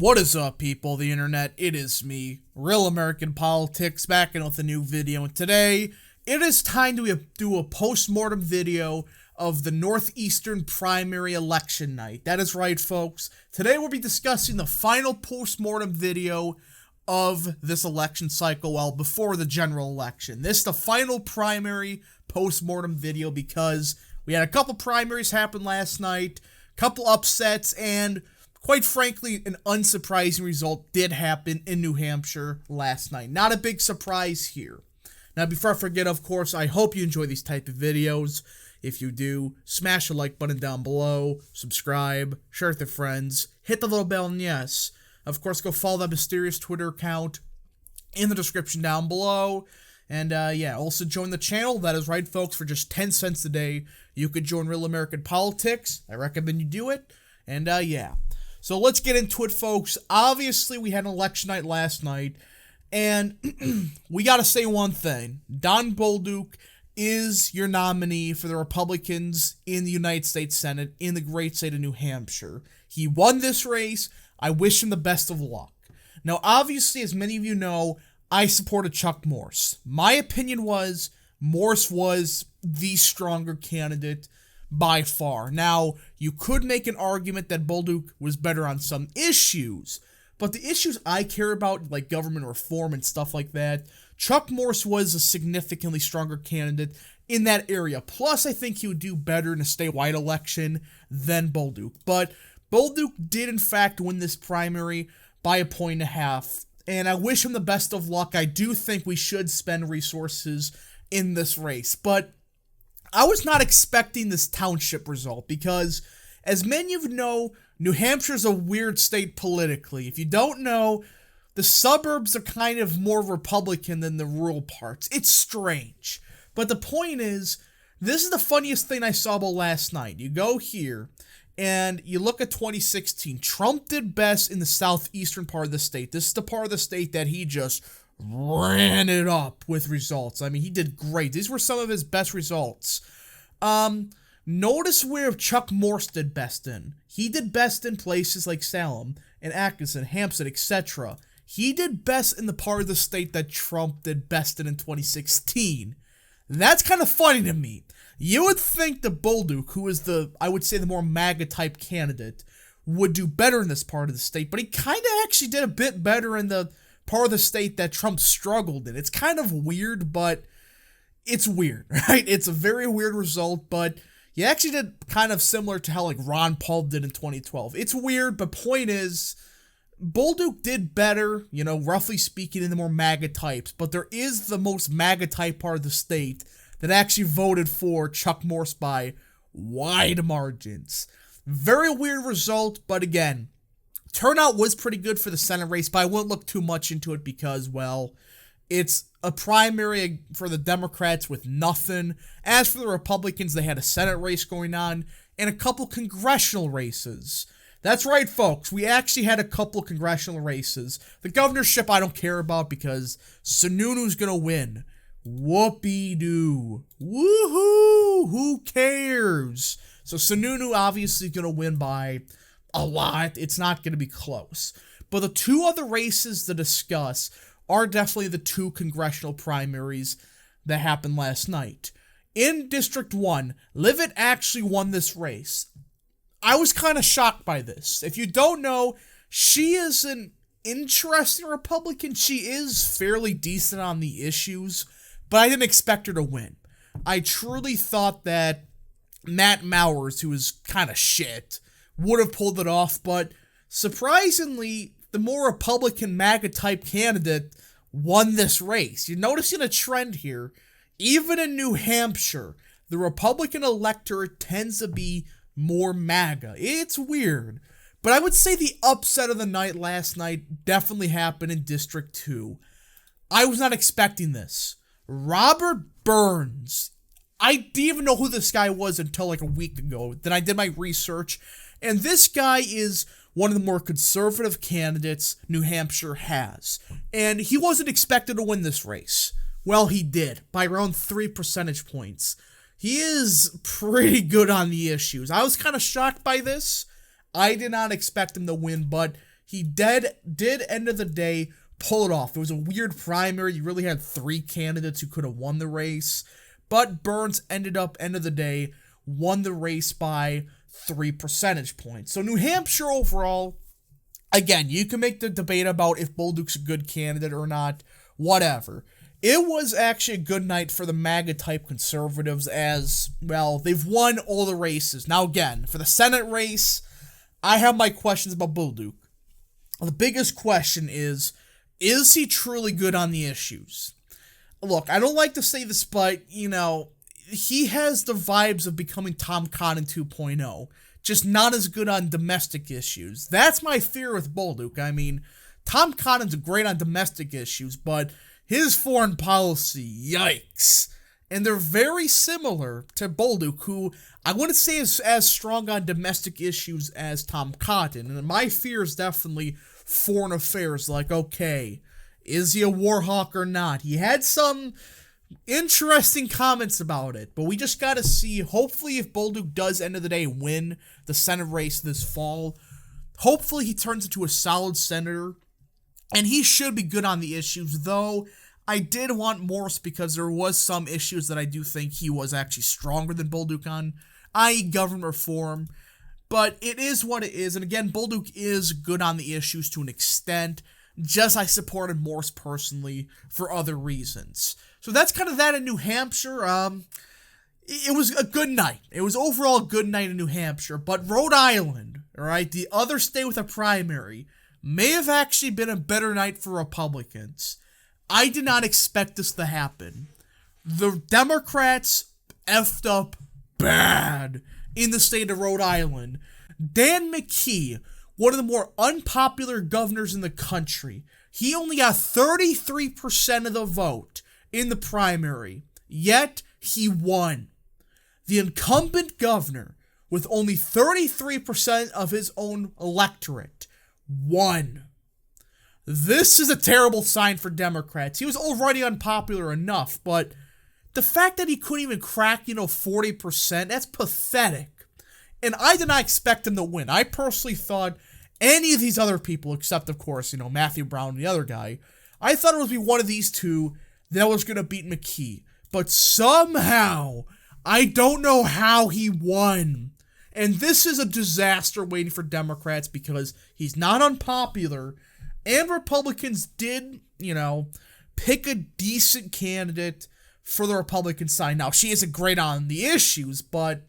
What is up, people, the internet? It is me, Real American Politics, back in with a new video, and today, it is time to do a post-mortem video of the Northeastern primary election night. That is right, folks. Today, we'll be discussing the final post-mortem video of this election cycle, well, before the general election. This is the final primary post-mortem video because we had a couple primaries happen last night, couple upsets, and quite frankly, an unsurprising result did happen in New Hampshire last night. Not a big surprise here. Now, before I forget, of course, I hope you enjoy these type of videos. If you do, smash the like button down below, subscribe, share with your friends, hit the little bell, and yes, of course, go follow that mysterious Twitter account in the description down below. And, yeah, also join the channel. That is right, folks, for just 10 cents a day, you could join Real American Politics. I recommend you do it. And, yeah. So let's get into it, folks. Obviously, we had an election night last night, and we got to say one thing. Don Bolduc is your nominee for the Republicans in the United States Senate in the great state of New Hampshire. He won this race. I wish him the best of luck. Now, obviously, as many of you know, I supported Chuck Morse. My opinion was Morse was the stronger candidate by far. Now, you could make an argument that Bolduc was better on some issues, but the issues I care about, like government reform and stuff like that, Chuck Morse was a significantly stronger candidate in that area. Plus, I think he would do better in a statewide election than Bolduc. But Bolduc did, in fact, win this primary by 1.5 points, and I wish him the best of luck. I do think we should spend resources in this race, but I was not expecting this township result because, as many of you know, New Hampshire is a weird state politically. If you don't know, the suburbs are kind of more Republican than the rural parts. It's strange. But the point is, this is the funniest thing I saw about last night. You go here, and you look at 2016. Trump did best in the southeastern part of the state. This is the part of the state that he just ran it up with results. I mean, he did great. These were some of his best results. Notice where Chuck Morse did best in. He did best in places like Salem and Atkinson, Hampstead, etc. He did best in the part of the state that Trump did best in 2016. That's kind of funny to me. You would think that Bolduc, who is I would say the more MAGA-type candidate, would do better in this part of the state, but he kind of actually did a bit better in the part of the state that Trump struggled in. It's kind of weird, but it's weird, right? It's a very weird result, but he actually did kind of similar to how, like, Ron Paul did in 2012. It's weird, but point is, Bolduc did better, you know, roughly speaking, in the more MAGA types, but there is the most MAGA type part of the state that actually voted for Chuck Morse by wide margins. Very weird result, but again, turnout was pretty good for the Senate race, but I won't look too much into it because, well, it's a primary for the Democrats with nothing. As for the Republicans, they had a Senate race going on and a couple congressional races. That's right, folks. We actually had a couple congressional races. The governorship I don't care about because Sununu's going to win. Whoopee-doo. Woohoo! Who cares? So Sununu obviously going to win by a lot. It's not going to be close. But the two other races to discuss are definitely the two congressional primaries that happened last night. In District 1, Livet actually won this race. I was kind of shocked by this. If you don't know, she is an interesting Republican. She is fairly decent on the issues, but I didn't expect her to win. I truly thought that Matt Mowers, who is kind of shit, would have pulled it off, but surprisingly, the more Republican MAGA-type candidate won this race. You're noticing a trend here. Even in New Hampshire, the Republican electorate tends to be more MAGA. It's weird, but I would say the upset of the night last night definitely happened in District 2. I was not expecting this. Robert Burns. I didn't even know who this guy was until like a week ago. Then I did my research, and this guy is one of the more conservative candidates New Hampshire has. And he wasn't expected to win this race. Well, he did, by around 3 percentage points. He is pretty good on the issues. I was kind of shocked by this. I did not expect him to win, but he did end of the day pull it off. It was a weird primary. You really had 3 candidates who could have won the race, but Burns ended up, end of the day, won the race by 3 percentage points. So New Hampshire overall, again, you can make the debate about if Bolduc's a good candidate or not, whatever. It was actually a good night for the MAGA-type conservatives as, well, they've won all the races. Now again, for the Senate race, I have my questions about Bolduc. The biggest question is he truly good on the issues? Look, I don't like to say this, but, he has the vibes of becoming Tom Cotton 2.0, just not as good on domestic issues. That's my fear with Bolduc. I mean, Tom Cotton's great on domestic issues, but his foreign policy, yikes. And they're very similar to Bolduc, who I wouldn't say is as strong on domestic issues as Tom Cotton. And my fear is definitely foreign affairs, like, okay, is he a war hawk or not? He had some interesting comments about it, but we just gotta see. Hopefully, if Bolduc does, end of the day, win the Senate race this fall, hopefully he turns into a solid senator, and he should be good on the issues, though I did want Morse because there was some issues that I do think he was actually stronger than Bolduc on, i.e. government reform. But it is what it is, and again, Bolduc is good on the issues to an extent, just I supported Morse personally for other reasons. So that's kind of that in New Hampshire. It was a good night. It was overall a good night in New Hampshire, but Rhode Island, alright, the other state with a primary, may have actually been a better night for Republicans. I did not expect this to happen. The Democrats effed up bad in the state of Rhode Island. Dan McKee, one of the more unpopular governors in the country, he only got 33% of the vote in the primary, yet he won. The incumbent governor, with only 33% of his own electorate, won. This is a terrible sign for Democrats. He was already unpopular enough, but the fact that he couldn't even crack, 40%, that's pathetic. And I did not expect him to win. I personally thought any of these other people, except, of course, Matthew Brown and the other guy, I thought it would be one of these two that was going to beat McKee. But somehow, I don't know how he won. And this is a disaster waiting for Democrats because he's not unpopular. And Republicans did, pick a decent candidate for the Republican side. Now, she isn't great on the issues, but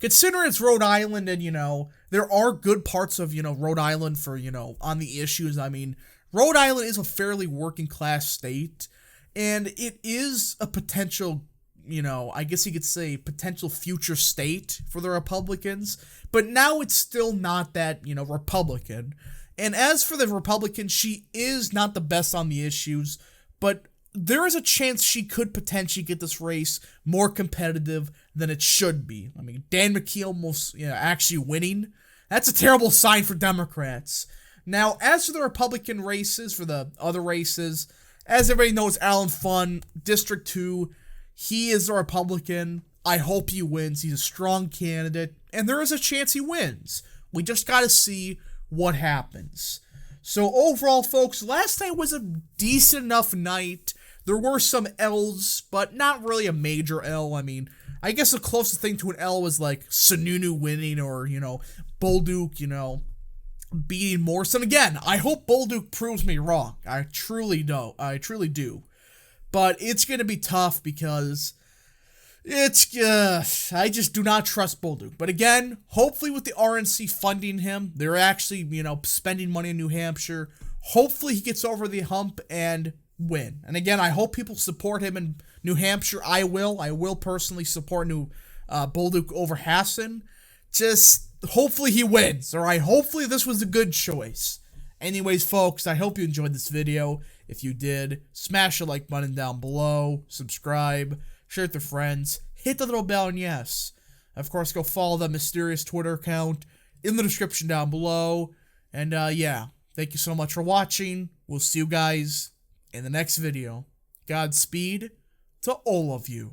considering it's Rhode Island and, there are good parts of, Rhode Island for, on the issues. I mean, Rhode Island is a fairly working class state, and it is a potential, I guess you could say potential future state for the Republicans, but now it's still not that, Republican. And as for the Republicans, she is not the best on the issues, but there is a chance she could potentially get this race more competitive than it should be. I mean, Dan McKee almost, actually winning. That's a terrible sign for Democrats. Now, as for the Republican races, for the other races, as everybody knows, Alan Funn, District 2, he is a Republican. I hope he wins. He's a strong candidate, and there is a chance he wins. We just got to see what happens. So overall, folks, last night was a decent enough night. There were some L's, but not really a major L. I mean, I guess the closest thing to an L was like Sununu winning or, Bolduc, beating Morrison. Again, I hope Bolduc proves me wrong. I truly do. But it's going to be tough because I just do not trust Bolduc. But again, hopefully with the RNC funding him, they're actually, spending money in New Hampshire. Hopefully he gets over the hump and win. And again, I hope people support him in New Hampshire. I will personally support Bolduc over Hassan. Just hopefully he wins. Alright, hopefully this was a good choice. Anyways, folks, I hope you enjoyed this video. If you did, smash the like button down below, subscribe, share it with friends, hit the little bell, and yes, of course, go follow the mysterious Twitter account in the description down below. And yeah, thank you so much for watching. We'll see you guys in the next video. Godspeed to all of you.